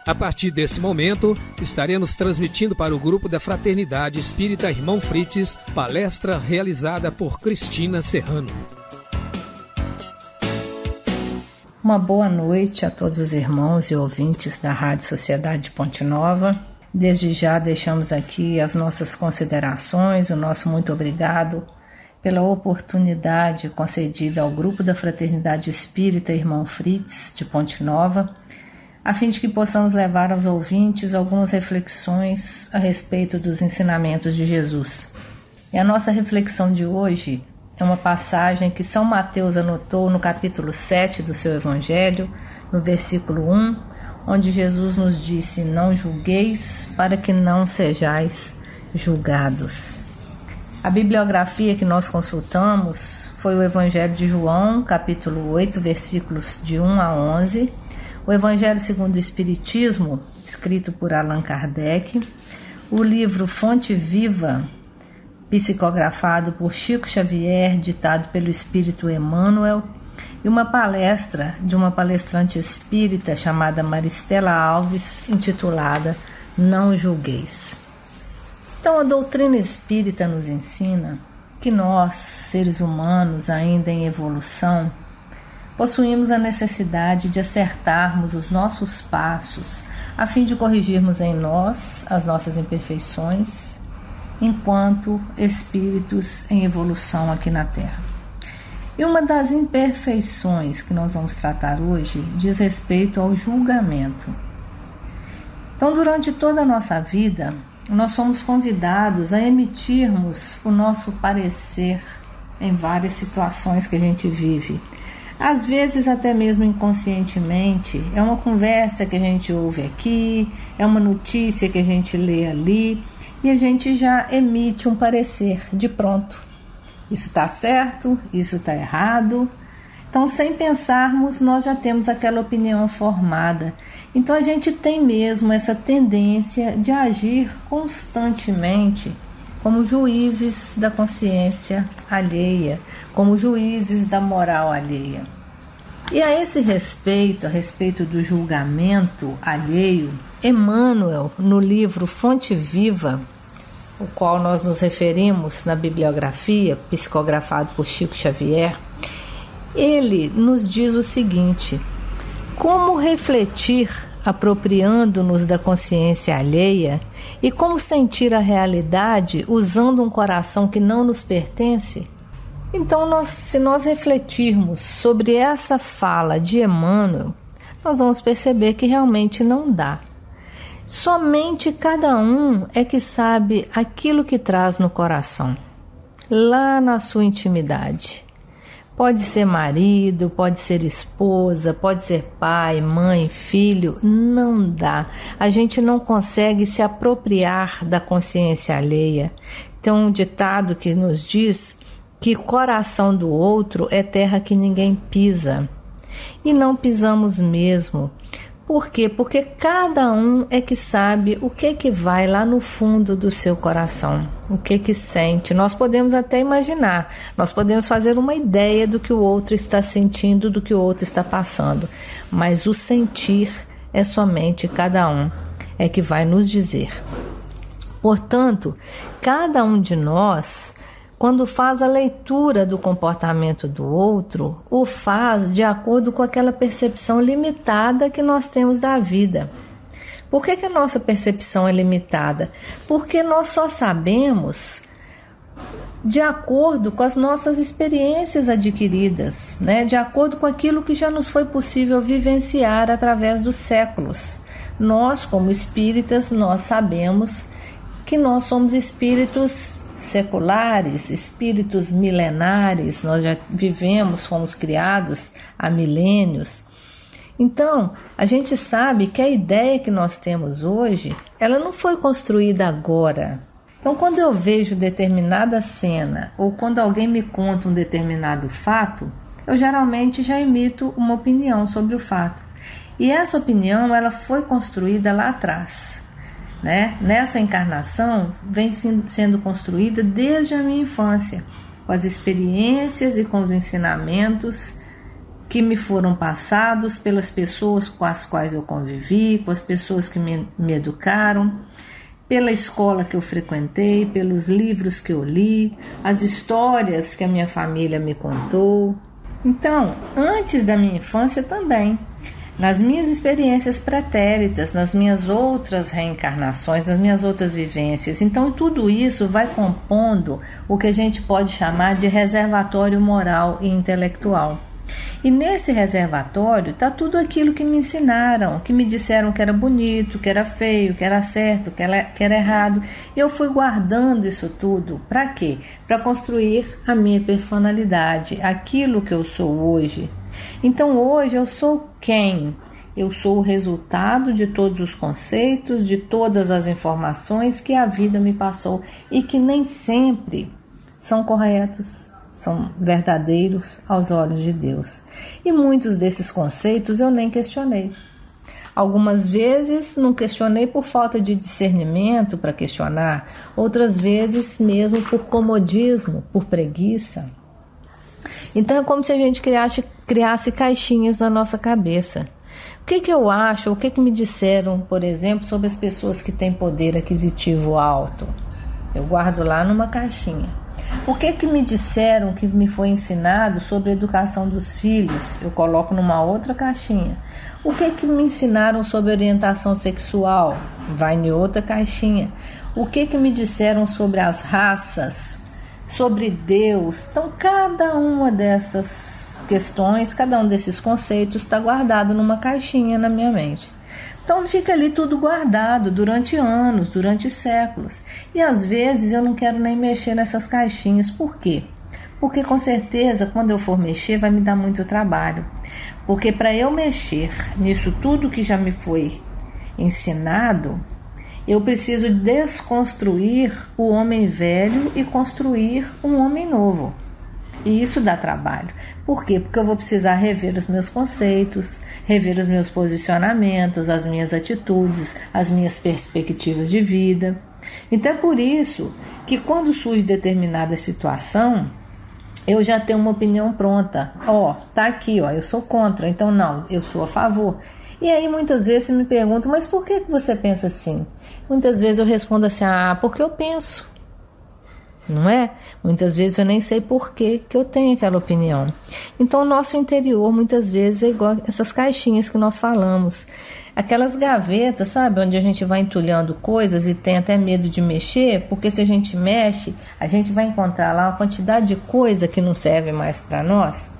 A partir desse momento, estaremos transmitindo para o grupo da Fraternidade Espírita Irmão Frites, palestra realizada por Cristina Serrano. Uma boa noite a todos os irmãos e ouvintes da Rádio Sociedade de Ponte Nova. Desde já deixamos aqui as nossas considerações, o nosso muito obrigado pela oportunidade concedida ao grupo da Fraternidade Espírita Irmão Frites de Ponte Nova, a fim de que possamos levar aos ouvintes algumas reflexões a respeito dos ensinamentos de Jesus. E a nossa reflexão de hoje é uma passagem que São Mateus anotou no capítulo 7 do seu Evangelho, no versículo 1, onde Jesus nos disse: não julgueis para que não sejais julgados. A bibliografia que nós consultamos foi o Evangelho de João, capítulo 8, versículos de 1 a 11, o Evangelho segundo o Espiritismo, escrito por Allan Kardec, o livro Fonte Viva, psicografado por Chico Xavier, ditado pelo Espírito Emmanuel, e uma palestra de uma palestrante espírita chamada Maristela Alves, intitulada Não Julgueis. Então, a doutrina espírita nos ensina que nós, seres humanos ainda em evolução, possuímos a necessidade de acertarmos os nossos passos a fim de corrigirmos em nós as nossas imperfeições, enquanto espíritos em evolução aqui na Terra. E uma das imperfeições que nós vamos tratar hoje diz respeito ao julgamento. Então, durante toda a nossa vida, nós somos convidados a emitirmos o nosso parecer em várias situações que a gente vive. Às vezes até mesmo inconscientemente, é uma conversa que a gente ouve aqui, é uma notícia que a gente lê ali, e a gente já emite um parecer de pronto. Isso está certo, isso está errado. Então, sem pensarmos, nós já temos aquela opinião formada. Então, a gente tem mesmo essa tendência de agir constantemente como juízes da consciência alheia, como juízes da moral alheia. E a esse respeito, a respeito do julgamento alheio, Emmanuel, no livro Fonte Viva, o qual nós nos referimos na bibliografia, psicografado por Chico Xavier, ele nos diz o seguinte: como refletir apropriando-nos da consciência alheia e como sentir a realidade usando um coração que não nos pertence? Então, se nós refletirmos sobre essa fala de Emmanuel, nós vamos perceber que realmente não dá. Somente cada um é que sabe aquilo que traz no coração, lá na sua intimidade. Pode ser marido, pode ser esposa, pode ser pai, mãe, filho, não dá. A gente não consegue se apropriar da consciência alheia. Tem um ditado que nos diz que o coração do outro é terra que ninguém pisa. E não pisamos mesmo. Por quê? Porque cada um é que sabe o que vai lá no fundo do seu coração, o que sente. Nós podemos até imaginar, nós podemos fazer uma ideia do que o outro está sentindo, do que o outro está passando, mas o sentir é somente cada um, é que vai nos dizer. Portanto, cada um de nós, quando faz a leitura do comportamento do outro, o faz de acordo com aquela percepção limitada que nós temos da vida. Por que a nossa percepção é limitada? Porque nós só sabemos de acordo com as nossas experiências adquiridas, né? De acordo com aquilo que já nos foi possível vivenciar através dos séculos. Nós, como espíritas, nós sabemos que nós somos espíritos seculares, espíritos milenares, nós já vivemos, fomos criados há milênios. Então, a gente sabe que a ideia que nós temos hoje, ela não foi construída agora. Então, quando eu vejo determinada cena ou quando alguém me conta um determinado fato, eu geralmente já emito uma opinião sobre o fato. E essa opinião, ela foi construída lá atrás, né? Nessa encarnação, vem sendo construída desde a minha infância, com as experiências e com os ensinamentos que me foram passados pelas pessoas com as quais eu convivi, com as pessoas que me educaram, pela escola que eu frequentei, pelos livros que eu li, as histórias que a minha família me contou. Então, antes da minha infância também, nas minhas experiências pretéritas, nas minhas outras reencarnações, nas minhas outras vivências. Então, tudo isso vai compondo o que a gente pode chamar de reservatório moral e intelectual. E nesse reservatório está tudo aquilo que me ensinaram, que me disseram que era bonito, que era feio, que era certo, que era errado. E eu fui guardando isso tudo. Para quê? Para construir a minha personalidade, aquilo que eu sou hoje. Então hoje eu sou quem? Eu sou o resultado de todos os conceitos, de todas as informações que a vida me passou e que nem sempre são corretos, são verdadeiros aos olhos de Deus. E muitos desses conceitos eu nem questionei. Algumas vezes não questionei por falta de discernimento para questionar, outras vezes mesmo por comodismo, por preguiça. Então é como se a gente criasse caixinhas na nossa cabeça. O que eu acho, o que me disseram, por exemplo, sobre as pessoas que têm poder aquisitivo alto? Eu guardo lá numa caixinha. O que me disseram, que me foi ensinado sobre a educação dos filhos? Eu coloco numa outra caixinha. O que me ensinaram sobre orientação sexual? Vai em outra caixinha. O que me disseram sobre as raças? Sobre Deus? Então, cada uma dessas questões, cada um desses conceitos está guardado numa caixinha na minha mente. Então fica ali tudo guardado durante anos, durante séculos. E às vezes eu não quero nem mexer nessas caixinhas. Por quê? Porque com certeza quando eu for mexer vai me dar muito trabalho. Porque para eu mexer nisso tudo que já me foi ensinado, eu preciso desconstruir o homem velho e construir um homem novo. E isso dá trabalho. Por quê? Porque eu vou precisar rever os meus conceitos, rever os meus posicionamentos, as minhas atitudes, as minhas perspectivas de vida. Então é por isso que quando surge determinada situação, eu já tenho uma opinião pronta. Tá aqui, eu sou contra, então não, eu sou a favor. E aí muitas vezes me perguntam, mas por que você pensa assim? Muitas vezes eu respondo assim, porque eu penso. Não é? Muitas vezes eu nem sei por que eu tenho aquela opinião. Então o nosso interior muitas vezes é igual essas caixinhas que nós falamos. Aquelas gavetas, sabe? Onde a gente vai entulhando coisas e tem até medo de mexer, porque se a gente mexe, a gente vai encontrar lá uma quantidade de coisa que não serve mais para nós.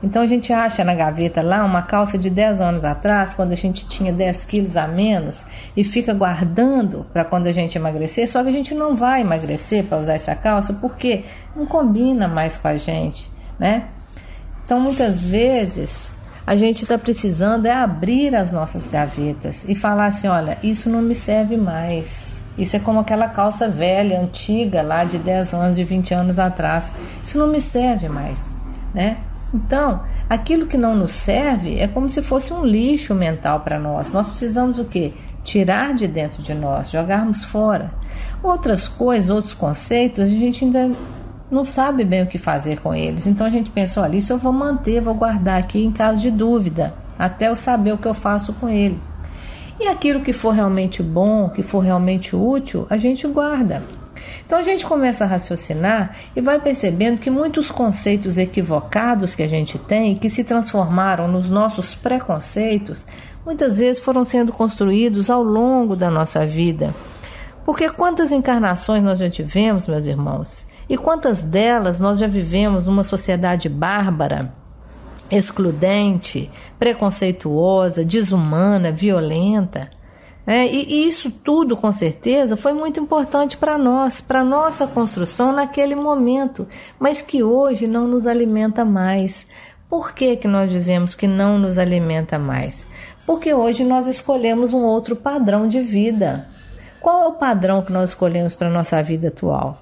Então a gente acha na gaveta lá uma calça de 10 anos atrás, quando a gente tinha 10 quilos a menos, e fica guardando para quando a gente emagrecer, só que a gente não vai emagrecer para usar essa calça, porque não combina mais com a gente, né? Então muitas vezes a gente está precisando abrir as nossas gavetas e falar assim, olha, isso não me serve mais. Isso é como aquela calça velha, antiga, lá de 10 anos, de 20 anos atrás. Isso não me serve mais, né? Então, aquilo que não nos serve é como se fosse um lixo mental para nós. Nós precisamos o quê? Tirar de dentro de nós, jogarmos fora. Outras coisas, outros conceitos, a gente ainda não sabe bem o que fazer com eles. Então a gente pensa, olha, isso eu vou manter, vou guardar aqui em caso de dúvida, até eu saber o que eu faço com ele. E aquilo que for realmente bom, que for realmente útil, a gente guarda. Então a gente começa a raciocinar e vai percebendo que muitos conceitos equivocados que a gente tem, que se transformaram nos nossos preconceitos, muitas vezes foram sendo construídos ao longo da nossa vida. Porque quantas encarnações nós já tivemos, meus irmãos? E quantas delas nós já vivemos numa sociedade bárbara, excludente, preconceituosa, desumana, violenta? E isso tudo, com certeza, foi muito importante para nós, para a nossa construção naquele momento, mas que hoje não nos alimenta mais. Por que nós dizemos que não nos alimenta mais? Porque hoje nós escolhemos um outro padrão de vida. Qual é o padrão que nós escolhemos para a nossa vida atual?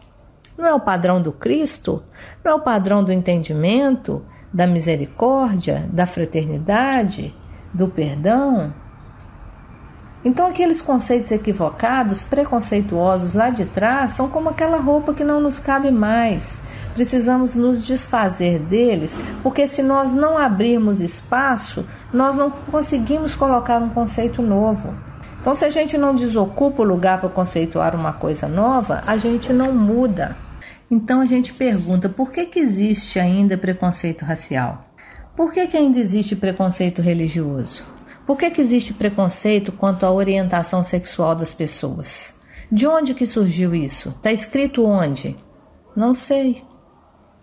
Não é o padrão do Cristo? Não é o padrão do entendimento, da misericórdia, da fraternidade, do perdão? Então aqueles conceitos equivocados, preconceituosos lá de trás, são como aquela roupa que não nos cabe mais. Precisamos nos desfazer deles, porque se nós não abrirmos espaço, nós não conseguimos colocar um conceito novo. Então, se a gente não desocupa o lugar para conceituar uma coisa nova, a gente não muda. Então a gente pergunta, por que existe ainda preconceito racial? Por que ainda existe preconceito religioso? Por que existe preconceito quanto à orientação sexual das pessoas? De onde que surgiu isso? Está escrito onde? Não sei.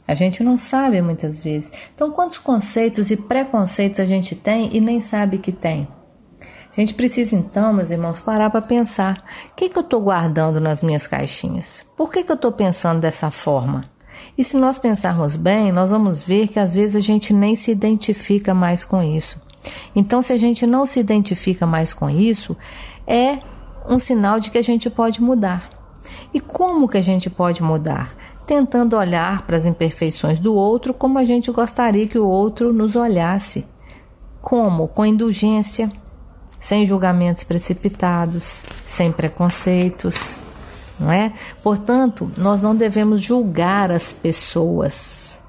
A gente não sabe muitas vezes. Então, quantos conceitos e preconceitos a gente tem e nem sabe que tem? A gente precisa então, meus irmãos, parar para pensar. O que eu estou guardando nas minhas caixinhas? Por que eu estou pensando dessa forma? E se nós pensarmos bem, nós vamos ver que às vezes a gente nem se identifica mais com isso. Então, se a gente não se identifica mais com isso, é um sinal de que a gente pode mudar. E como que a gente pode mudar? Tentando olhar para as imperfeições do outro como a gente gostaria que o outro nos olhasse. Como? Com indulgência, sem julgamentos precipitados, sem preconceitos, não é? Portanto, nós não devemos julgar as pessoas.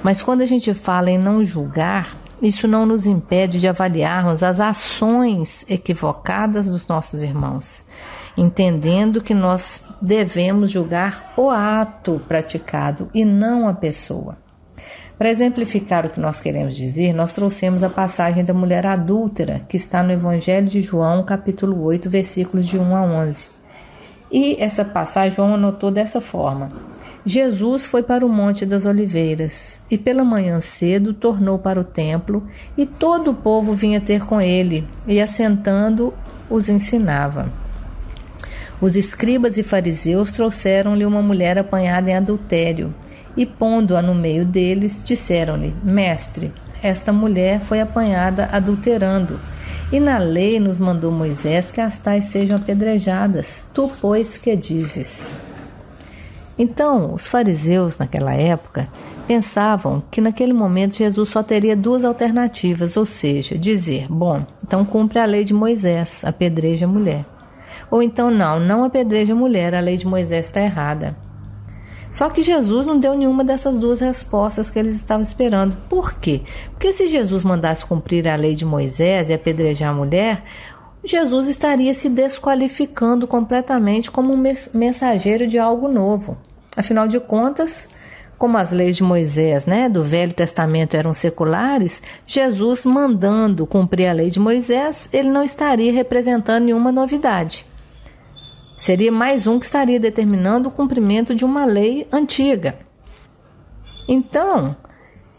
Mas quando a gente fala em não julgar, isso não nos impede de avaliarmos as ações equivocadas dos nossos irmãos, entendendo que nós devemos julgar o ato praticado e não a pessoa. Para exemplificar o que nós queremos dizer, nós trouxemos a passagem da mulher adúltera, que está no Evangelho de João, capítulo 8, versículos de 1 a 11. E essa passagem João anotou dessa forma: Jesus foi para o Monte das Oliveiras, e pela manhã cedo tornou para o templo, e todo o povo vinha ter com ele, e assentando os ensinava. Os escribas e fariseus trouxeram-lhe uma mulher apanhada em adultério, e pondo-a no meio deles, disseram-lhe: Mestre, esta mulher foi apanhada adulterando, e na lei nos mandou Moisés que as tais sejam apedrejadas. Tu, pois, que dizes? Então, os fariseus, naquela época, pensavam que naquele momento Jesus só teria duas alternativas, ou seja, dizer: bom, então cumpre a lei de Moisés, apedreja a mulher. Ou então, não apedreja a mulher, a lei de Moisés está errada. Só que Jesus não deu nenhuma dessas duas respostas que eles estavam esperando. Por quê? Porque se Jesus mandasse cumprir a lei de Moisés e apedrejar a mulher, Jesus estaria se desqualificando completamente como um mensageiro de algo novo. Afinal de contas, como as leis de Moisés, do Velho Testamento eram seculares, Jesus mandando cumprir a lei de Moisés, ele não estaria representando nenhuma novidade. Seria mais um que estaria determinando o cumprimento de uma lei antiga. Então,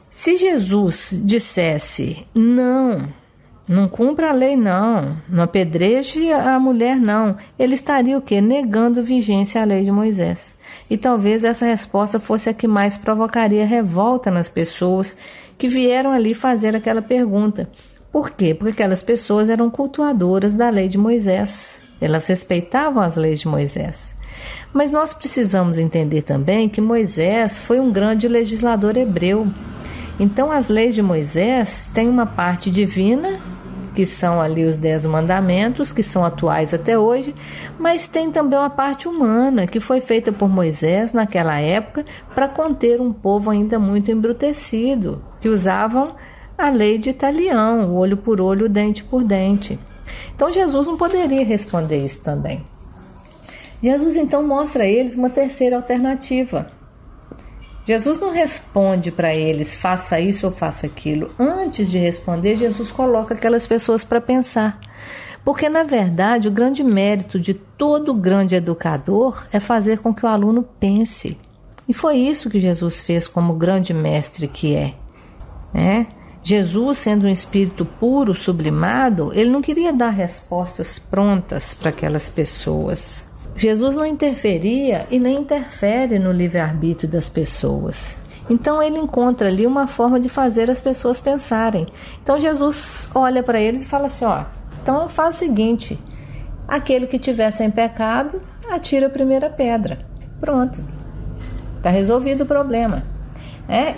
se Jesus dissesse: não cumpra a lei não apedreje a mulher não, ele estaria o quê? Negando vigência à lei de Moisés. E talvez essa resposta fosse a que mais provocaria revolta nas pessoas que vieram ali fazer aquela pergunta. Por quê? Porque aquelas pessoas eram cultuadoras da lei de Moisés. Elas respeitavam as leis de Moisés. Mas nós precisamos entender também que Moisés foi um grande legislador hebreu. Então as leis de Moisés têm uma parte divina, que são ali os 10 mandamentos, que são atuais até hoje, mas tem também uma parte humana, que foi feita por Moisés naquela época para conter um povo ainda muito embrutecido, que usavam a lei de talião, olho por olho, dente por dente. Então Jesus não poderia responder isso também. Jesus então mostra a eles uma terceira alternativa. Jesus não responde para eles: faça isso ou faça aquilo. Antes de responder, Jesus coloca aquelas pessoas para pensar. Porque, na verdade, o grande mérito de todo grande educador é fazer com que o aluno pense. E foi isso que Jesus fez como grande mestre que é. Jesus, sendo um espírito puro, sublimado, ele não queria dar respostas prontas para aquelas pessoas. Jesus não interferia e nem interfere no livre-arbítrio das pessoas. Então ele encontra ali uma forma de fazer as pessoas pensarem. Então Jesus olha para eles e fala assim: então faz o seguinte, aquele que tiver sem pecado, atira a primeira pedra. Pronto, está resolvido o problema.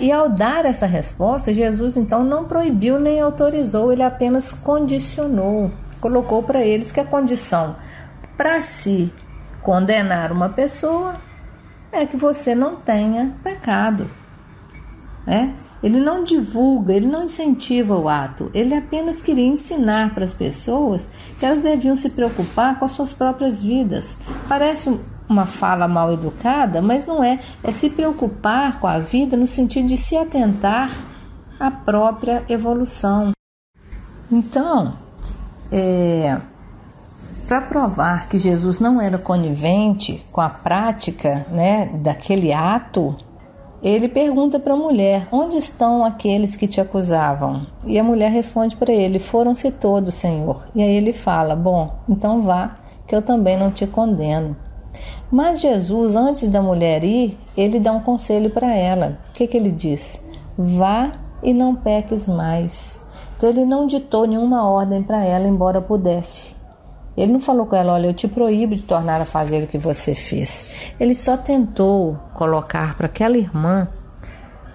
E ao dar essa resposta, Jesus então não proibiu nem autorizou, ele apenas condicionou. colocou para eles que a condição para se condenar uma pessoa é que você não tenha pecado. Ele não divulga, ele não incentiva o ato, ele apenas queria ensinar para as pessoas que elas deviam se preocupar com as suas próprias vidas. Parece uma fala mal educada, mas não é. É se preocupar com a vida no sentido de se atentar à própria evolução. Então, para provar que Jesus não era conivente com a prática, daquele ato, ele pergunta para a mulher: onde estão aqueles que te acusavam? E a mulher responde para ele: foram-se todos, Senhor. E aí ele fala: bom, então vá, que eu também não te condeno. Mas Jesus, antes da mulher ir, ele dá um conselho para ela. O que ele diz? Vá e não peques mais. Então ele não ditou nenhuma ordem para ela, embora pudesse. Ele não falou com ela: olha, eu te proíbo de tornar a fazer o que você fez. Ele só tentou colocar para aquela irmã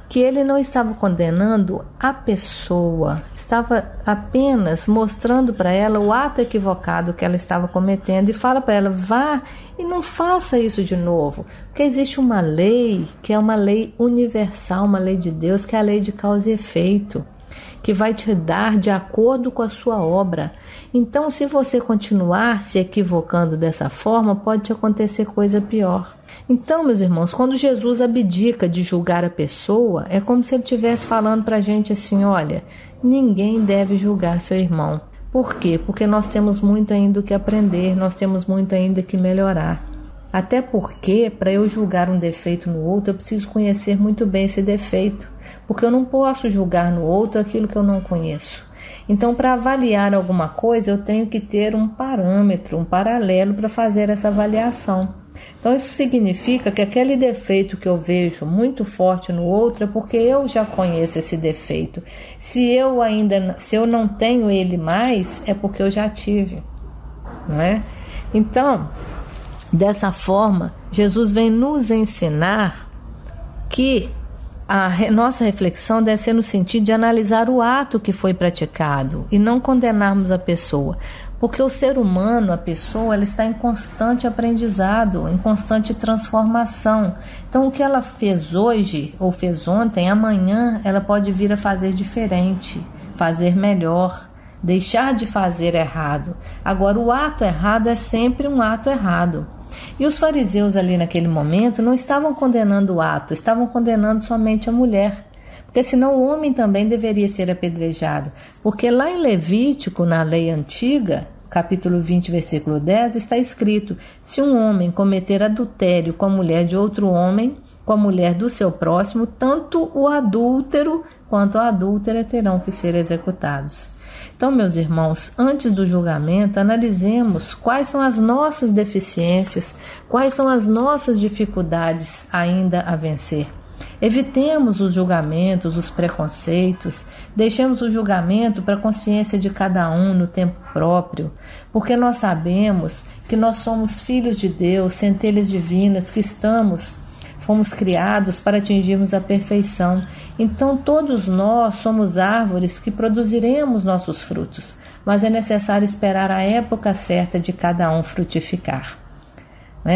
que ele não estava condenando a pessoa, estava apenas mostrando para ela o ato equivocado que ela estava cometendo, e fala para ela: vá e não faça isso de novo, porque existe uma lei que é uma lei universal, uma lei de Deus, que é a lei de causa e efeito, que vai te dar de acordo com a sua obra. Então, se você continuar se equivocando dessa forma, pode te acontecer coisa pior. Então, meus irmãos, quando Jesus abdica de julgar a pessoa, é como se ele estivesse falando para a gente assim: olha, ninguém deve julgar seu irmão. Por quê? Porque nós temos muito ainda o que aprender, nós temos muito ainda que melhorar. Até porque, para eu julgar um defeito no outro, eu preciso conhecer muito bem esse defeito, porque eu não posso julgar no outro aquilo que eu não conheço. Então, para avaliar alguma coisa, eu tenho que ter um parâmetro, um paralelo para fazer essa avaliação. Então, isso significa que aquele defeito que eu vejo muito forte no outro é porque eu já conheço esse defeito. Se eu não tenho ele mais, é porque eu já tive, não é? Então, dessa forma, Jesus vem nos ensinar que a nossa reflexão deve ser no sentido de analisar o ato que foi praticado e não condenarmos a pessoa, porque o ser humano, a pessoa, ela está em constante aprendizado, em constante transformação. Então, o que ela fez hoje ou fez ontem, amanhã ela pode vir a fazer diferente, fazer melhor, deixar de fazer errado. Agora, o ato errado é sempre um ato errado. E os fariseus ali naquele momento não estavam condenando o ato, estavam condenando somente a mulher, porque senão o homem também deveria ser apedrejado, porque lá em Levítico, na lei antiga, capítulo 20, versículo 10, está escrito: se um homem cometer adultério com a mulher de outro homem, com a mulher do seu próximo, tanto o adúltero quanto a adúltera terão que ser executados. Então, meus irmãos, antes do julgamento, analisemos quais são as nossas deficiências, quais são as nossas dificuldades ainda a vencer. Evitemos os julgamentos, os preconceitos, deixemos o julgamento para a consciência de cada um no tempo próprio, porque nós sabemos que nós somos filhos de Deus, centelhas divinas, que fomos criados para atingirmos a perfeição. Então todos nós somos árvores que produziremos nossos frutos, mas é necessário esperar a época certa de cada um frutificar.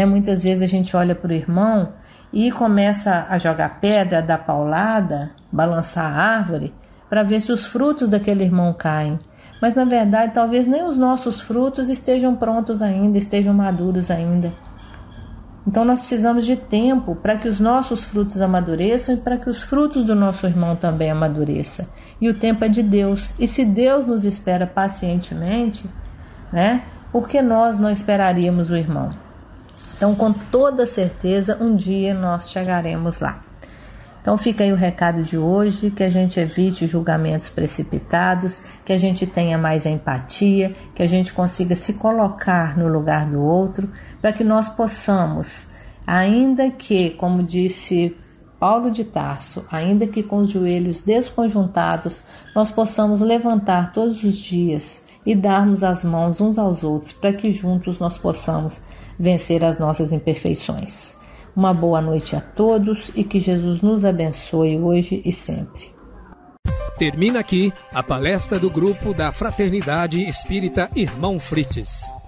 Muitas vezes a gente olha para o irmão e começa a jogar pedra, dar paulada, balançar a árvore, para ver se os frutos daquele irmão caem. Mas na verdade talvez nem os nossos frutos estejam prontos ainda, estejam maduros ainda. Então nós precisamos de tempo para que os nossos frutos amadureçam e para que os frutos do nosso irmão também amadureçam. E o tempo é de Deus. E se Deus nos espera pacientemente, por que nós não esperaríamos o irmão? Então, com toda certeza, um dia nós chegaremos lá. Então fica aí o recado de hoje, que a gente evite julgamentos precipitados, que a gente tenha mais empatia, que a gente consiga se colocar no lugar do outro, para que nós possamos, ainda que, como disse Paulo de Tarso, ainda que com os joelhos desconjuntados, nós possamos levantar todos os dias e darmos as mãos uns aos outros, para que juntos nós possamos vencer as nossas imperfeições. Uma boa noite a todos e que Jesus nos abençoe hoje e sempre. Termina aqui a palestra do grupo da Fraternidade Espírita Irmão Frites.